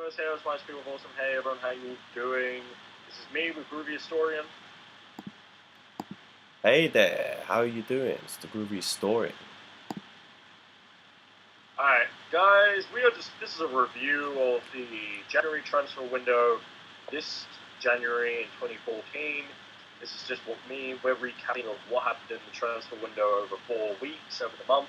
Thomas here, it's my People of Awesome. Hey everyone, how you doing? This is me with Groovy Historian. Hey there, how are you doing? It's the Groovy Historian. Alright, guys, this is a review of the January transfer window this January in 2014. This is just we're recapping of what happened in the transfer window over 4 weeks, over the month.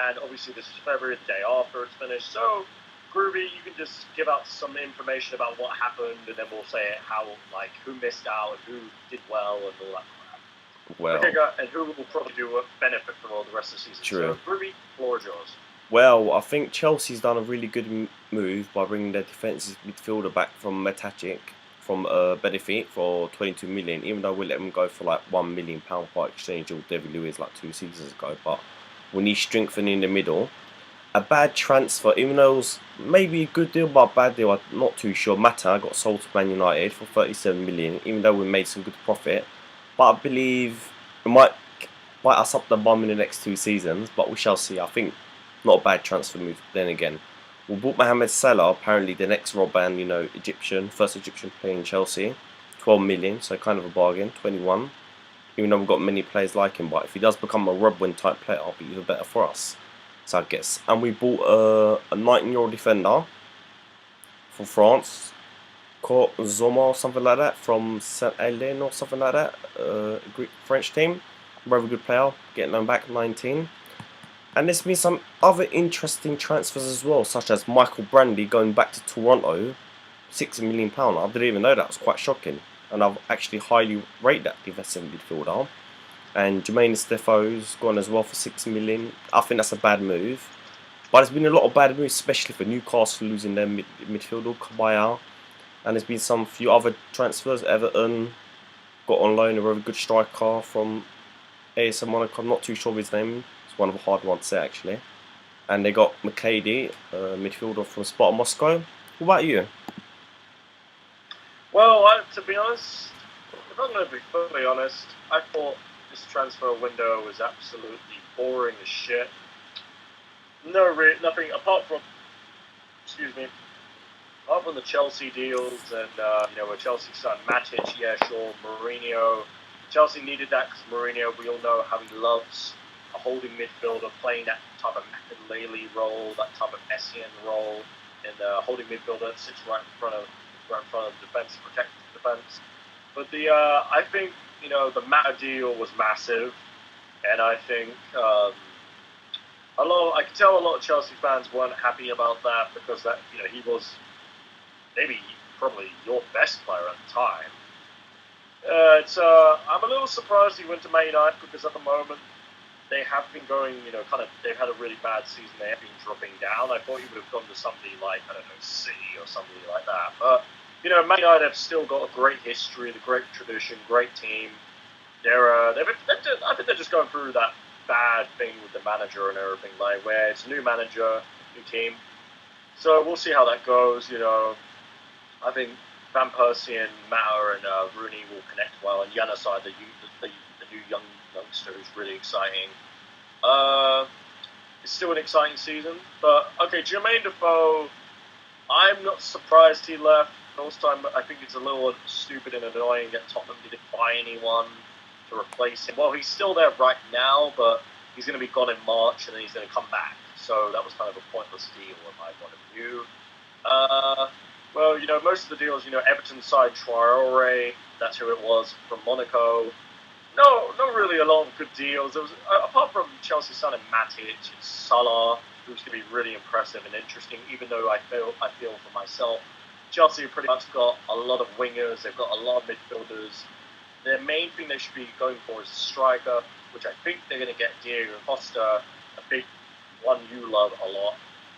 And obviously this is February, the day after it's finished. So, Groovy, you can just give out some information about what happened, and then we'll say who missed out and who did well and all that crap. Well, okay, and who will probably benefit from all the rest of the season. True. So, Groovy, floor is yours. Well, I think Chelsea's done a really good move by bringing their defensive midfielder back from Metachic from Benefit for 22 million, even though we let him go for like £1 million by exchange of David Lewis like 2 seasons ago. But we need strengthening in the middle. A bad transfer, even though it was maybe a good deal but a bad deal, I'm not too sure. Mata got sold to Man United for 37 million, even though we made some good profit. But I believe it might bite us up the bum in the next 2 seasons, but we shall see. I think not a bad transfer move. Then again, we bought Mohamed Salah, apparently the next Robben, first Egyptian player in Chelsea, 12 million, so kind of a bargain, 21. Even though we've got many players like him, but if he does become a Robben type player, it'll be even better for us. So I guess. And we bought a 19-year-old defender from France, called Zoma or something like that, from Saint Etienne or something like that, a Greek French team. Very good player, getting them back 19. And there's been some other interesting transfers as well, such as Michael Brandy going back to Toronto, £6 million. I didn't even know that, it was quite shocking. And I've actually highly rated that defensive midfielder. And Jermaine Stefo's gone as well for 6 million. I think that's a bad move. But there's been a lot of bad moves, especially for Newcastle losing their midfielder, Kabaya. And there's been some few other transfers. Everton got on loan a very good striker from AS Monaco. I'm not too sure of his name. It's one of the hard ones to say actually. And they got McKady, midfielder from Sparta Moscow. What about you? Well, to be honest, if I'm going to be fully honest, I thought this transfer window was absolutely boring as shit. Nothing apart from, apart from the Chelsea deals and where Chelsea signed Matic, yeah, sure, Mourinho. Chelsea needed that because Mourinho, we all know how he loves a holding midfielder playing that type of Makelele role, that type of Essien role, and holding midfielder that sits right in front of the defense, protect the defense. But I think the Mata deal was massive, and I think I could tell a lot of Chelsea fans weren't happy about that because he was probably your best player at the time. I'm a little surprised he went to Man United because at the moment they have been going, they've had a really bad season. They have been dropping down. I thought he would have gone to somebody like, I don't know, City or somebody like that. But Man United have still got a great history, the great tradition, great team. I think they're just going through that bad thing with the manager and everything, like where it's a new manager, new team. So we'll see how that goes. I think Van Persie and Mata and Rooney will connect well, and Januzaj, the new youngster, who's really exciting. It's still an exciting season, but okay, Jermaine Defoe. I'm not surprised he left. Most time, I think it's a little stupid and annoying that Tottenham didn't buy anyone to replace him. Well, he's still there right now, but he's going to be gone in March, and then he's going to come back. So that was kind of a pointless deal in my point of view. Well, most of the deals, Everton signed Traore, that's who it was, from Monaco. No, not really a lot of good deals. There was, apart from Chelsea signing Matic and Salah, who's going to be really impressive and interesting, even though I feel for myself, Chelsea have pretty much got a lot of wingers, they've got a lot of midfielders. Their main thing they should be going for is a striker, which I think they're going to get Diego Costa, a big one you love a lot,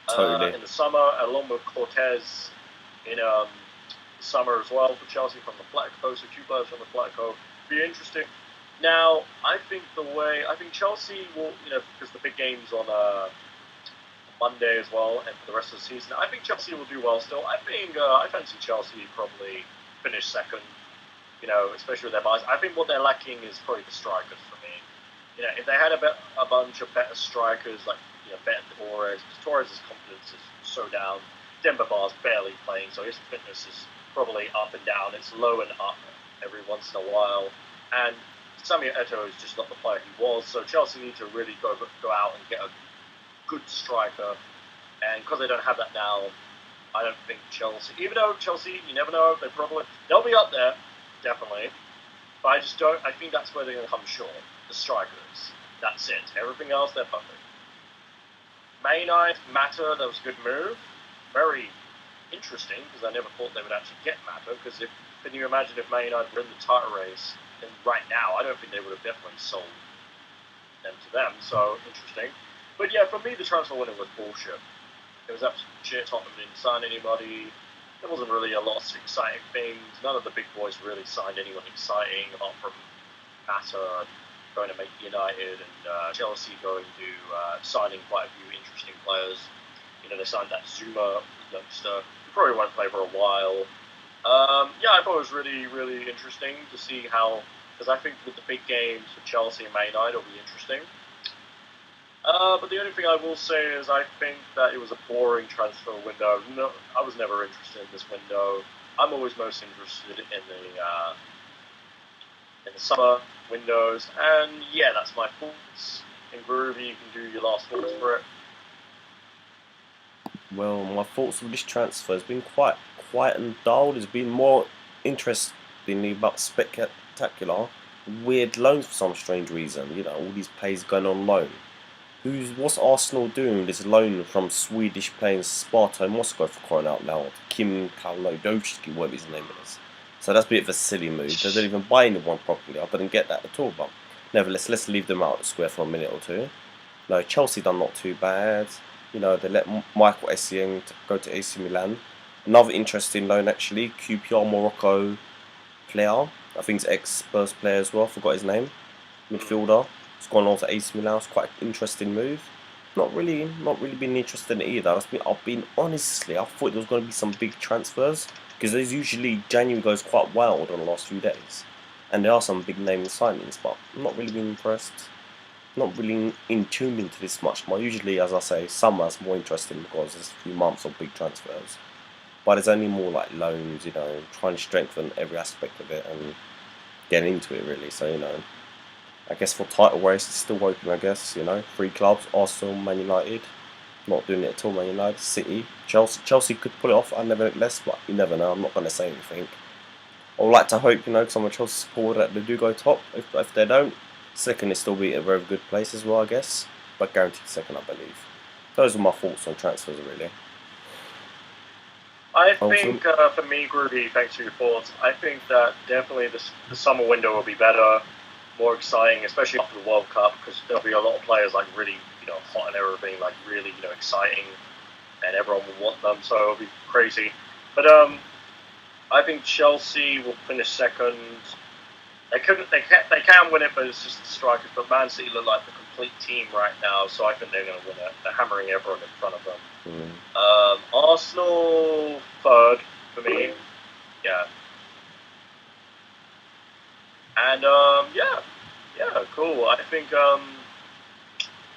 Totally. in the summer, along with Cortez in the summer as well for Chelsea from the Atletico, so 2 players from the Atletico. Be interesting. Now, I think Chelsea will, because the big game's on Monday as well, and for the rest of the season, I think Chelsea will do well still. I fancy Chelsea probably finish second, especially with their buys. I think what they're lacking is probably the strikers for me. If they had a bunch of better strikers, like better Torres, because Torres' confidence is so down. Demba Ba's barely playing, so his fitness is probably up and down. It's low and up every once in a while. And Samuel Eto'o is just not the player he was, so Chelsea need to really go out and get a good striker. And because they don't have that now, I don't think Chelsea, even though Chelsea, you never know, they'll be up there, definitely. But I just don't, I think that's where they're going to come short. The strikers. That's it. Everything else, they're perfect. Man United, Mata, that was a good move. Very interesting, because I never thought they would actually get Mata, because can you imagine if Man United were in the title race, and right now, I don't think they would have definitely sold them to them, so interesting. But yeah, for me, the transfer window was bullshit. It was absolute shit. Tottenham didn't sign anybody. There wasn't really a lot of exciting things. None of the big boys really signed anyone exciting, apart from Mata going to make United and Chelsea going to signing quite a few interesting players. You know, they signed that Zuma youngster, who probably won't play for a while. Yeah, I thought it was really, really interesting to see how, because I think with the big games for Chelsea and Man United, it'll be interesting. But the only thing I will say is I think that it was a boring transfer window. No, I was never interested in this window. I'm always most interested in the summer windows. And yeah, that's my thoughts. In Groovy, you can do your last thoughts for it. Well, my thoughts of this transfer has been quite quiet and dull. There's been more interestingly but spectacular weird loans for some strange reason. You know, all these players going on loan. What's Arsenal doing with this loan from Swedish playing Sparta Moscow, for crying out loud? Kim Kalodowski, whatever his name is. So that's a bit of a silly move. They don't even buy anyone properly. I didn't get that at all, but nevertheless, let's leave them out of the square for a minute or two. No, Chelsea done not too bad. You know, they let Michael Essien go to AC Milan. Another interesting loan actually, QPR Morocco player. I think it's ex-Spurs player as well, I forgot his name. Midfielder. It's gone on to AC Milan. It's quite an interesting move. Not really been interested in it either. I've been honestly, I thought there was going to be some big transfers, because there's usually January goes quite wild on the last few days, and there are some big name signings, but I'm not really been impressed. Not really in tune into this much more. Usually, as I say, summer's more interesting because there's a few months of big transfers, but there's only more like loans, you know, trying to strengthen every aspect of it and get into it really. So, you know, I guess for title race it's still open, I guess, you know. 3 clubs, Arsenal, Man United. Not doing it at all, Man United, City. Chelsea could pull it off, nevertheless, but you never know. I'm not going to say anything. I would like to hope, you know, because I'm a Chelsea supporter, that they do go top. If they don't, second is still be a very good place as well, I guess. But guaranteed second, I believe. Those are my thoughts on transfers, really. I think, for me, Groovy, thanks for your thoughts, I think that definitely the summer window will be better, more exciting, especially after the World Cup, because there'll be a lot of players like really, you know, hot and everything, like really, you know, exciting, and everyone will want them, so it'll be crazy. But I think Chelsea will finish second. They can win it, but it's just the strikers. But Man City look like the complete team right now, so I think they're going to win it. They're hammering everyone in front of them. Arsenal third for me, yeah. And yeah, cool. I think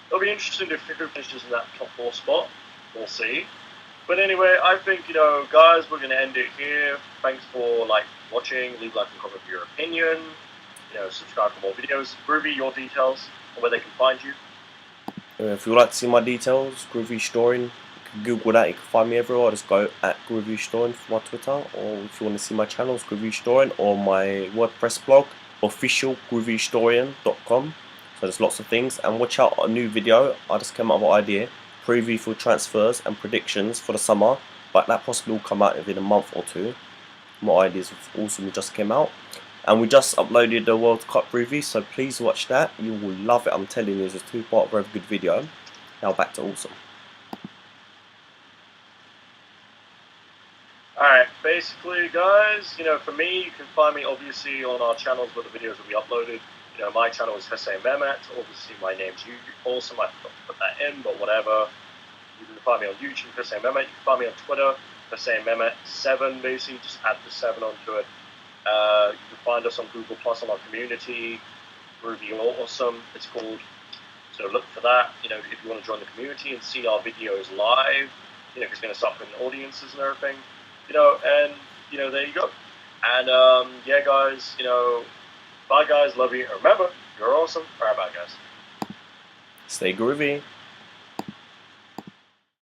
it'll be interesting to figure who finishes in that top 4 spot. We'll see. But anyway, I think, you know, guys, we're going to end it here. Thanks for watching. Leave a like and comment with your opinion. You know, subscribe for more videos. Groovy, your details and where they can find you. If you would like to see my details, Groovy Storing, you can Google that. You can find me everywhere. Just go at Groovy Storing for my Twitter. Or if you want to see my channels, Groovy Storing, or my WordPress blog, officialgroovyhistorian.com. So there's lots of things. And watch out a new video. I just came up with an idea. Preview for transfers and predictions for the summer. But that possibly will come out within a month or 2. My ideas also just came out. And we just uploaded the World Cup preview, so please watch that. You will love it. I'm telling you, it's a 2-part very good video. Now back to Awesome. Alright, basically, guys, you know, for me, you can find me obviously on our channels where the videos will be uploaded. You know, my channel is Hussein Mehmet. Obviously, my name's Awesome. I forgot to put that in, but whatever. You can find me on YouTube, Hussein Mehmet. You can find me on Twitter, Hussein Mehmet7. Basically, just add the 7 onto it. You can find us on Google Plus on our community, Groovy Awesome, it's called. So look for that. You know, if you want to join the community and see our videos live, you know, he's going to start putting audiences and everything, you know, and, you know, there you go. And, yeah, guys, you know, bye, guys, love you. Remember, you're awesome. All right, bye, guys. Stay groovy.